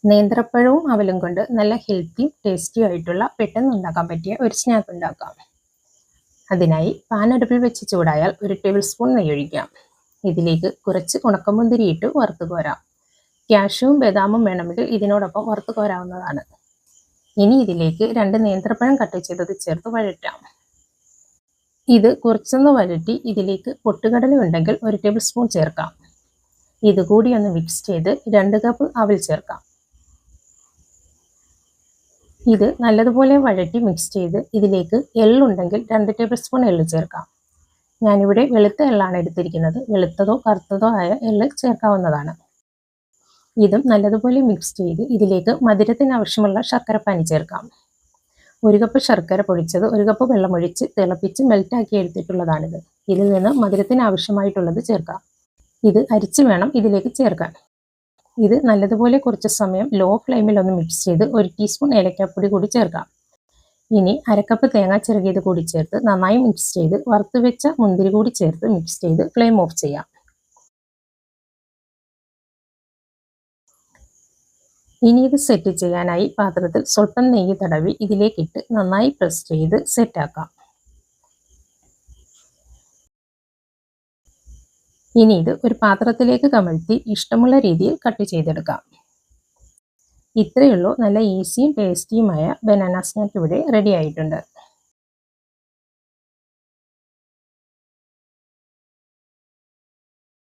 നേന്ത്രപ്പഴവും അവലും കൊണ്ട് നല്ല ഹെൽത്തിയും ടേസ്റ്റിയും ആയിട്ടുള്ള പെട്ടെന്ന് ഉണ്ടാക്കാൻ പറ്റിയ ഒരു സ്നാക്ക് ഉണ്ടാക്കാം. അതിനായി പാൻ അടുപ്പിൽ വെച്ച് ചൂടായാൽ 1 ടേബിൾ സ്പൂൺ നെയ്യ് ഒഴിക്കാം. ഇതിലേക്ക് കുറച്ച് ഉണക്കമുന്തിരി ഇട്ട് വറുത്ത് കോരാം. കാഷ്യൂവും ബദാമും വേണമെങ്കിൽ ഇതിനോടൊപ്പം വറുത്ത് കോരാവുന്നതാണ്. ഇനി ഇതിലേക്ക് 2 നേന്ത്രപ്പഴം കട്ട് ചെയ്തത് ചേർത്ത് വഴറ്റാം. ഇത് കുറച്ചൊന്ന് വഴറ്റി ഇതിലേക്ക് പൊട്ടുകടല ഉണ്ടെങ്കിൽ 1 ടേബിൾ സ്പൂൺ ചേർക്കാം. ഇതുകൂടി ഒന്ന് മിക്സ് ചെയ്ത് 2 കപ്പ് അവൽ ചേർക്കാം. ഇത് നല്ലതുപോലെ വഴറ്റി മിക്സ് ചെയ്ത് ഇതിലേക്ക് എള്ളുണ്ടെങ്കിൽ 2 ടേബിൾ സ്പൂൺ എള്ള് ചേർക്കാം. ഞാനിവിടെ വെളുത്ത എള്ളാണ് എടുത്തിരിക്കുന്നത്. വെളുത്തതോ കറുത്തതോ ആയ എള്ള് ചേർക്കാവുന്നതാണ്. ഇതും നല്ലതുപോലെ മിക്സ് ചെയ്ത് ഇതിലേക്ക് മധുരത്തിന് ആവശ്യമുള്ള ശർക്കരപ്പാനി ചേർക്കാം. 1 കപ്പ് ശർക്കര പൊടിച്ചത് 1 കപ്പ് വെള്ളമൊഴിച്ച് തിളപ്പിച്ച് മെൽറ്റാക്കി എടുത്തിട്ടുള്ളതാണിത്. ഇതിൽ നിന്ന് മധുരത്തിന് ആവശ്യമായിട്ടുള്ളത് ചേർക്കാം. ഇത് അരിച്ച് വേണം ഇതിലേക്ക് ചേർക്കാൻ. ഇത് നല്ലതുപോലെ കുറച്ച് സമയം ലോ ഫ്ലെയിമിൽ ഒന്ന് മിക്സ് ചെയ്ത് 1 ടീസ്പൂൺ ഏലക്കാപ്പൊടി കൂടി ചേർക്കാം. ഇനി 1/2 കപ്പ് തേങ്ങ ചിരകിയത് കൂടി ചേർത്ത് നന്നായി മിക്സ് ചെയ്ത് വറുത്ത് വെച്ച മുന്തിരി കൂടി ചേർത്ത് മിക്സ് ചെയ്ത് ഫ്ലെയിം ഓഫ് ചെയ്യാം. ഇനി ഇത് സെറ്റ് ചെയ്യാനായി പാത്രത്തിൽ സ്വല്പം നെയ്യ് തടവി ഇതിലേക്കിട്ട് നന്നായി പ്രസ് ചെയ്ത് സെറ്റാക്കാം. ഇനി ഇത് ഒരു പാത്രത്തിലേക്ക് കമഴ്ത്തി ഇഷ്ടമുള്ള രീതിയിൽ കട്ട് ചെയ്തെടുക്കാം. ഇത്രയുള്ളൂ, നല്ല ഈസിയും ടേസ്റ്റിയുമായ ബനാന സ്നാക്ക് ഇവിടെ റെഡി ആയിട്ടുണ്ട്.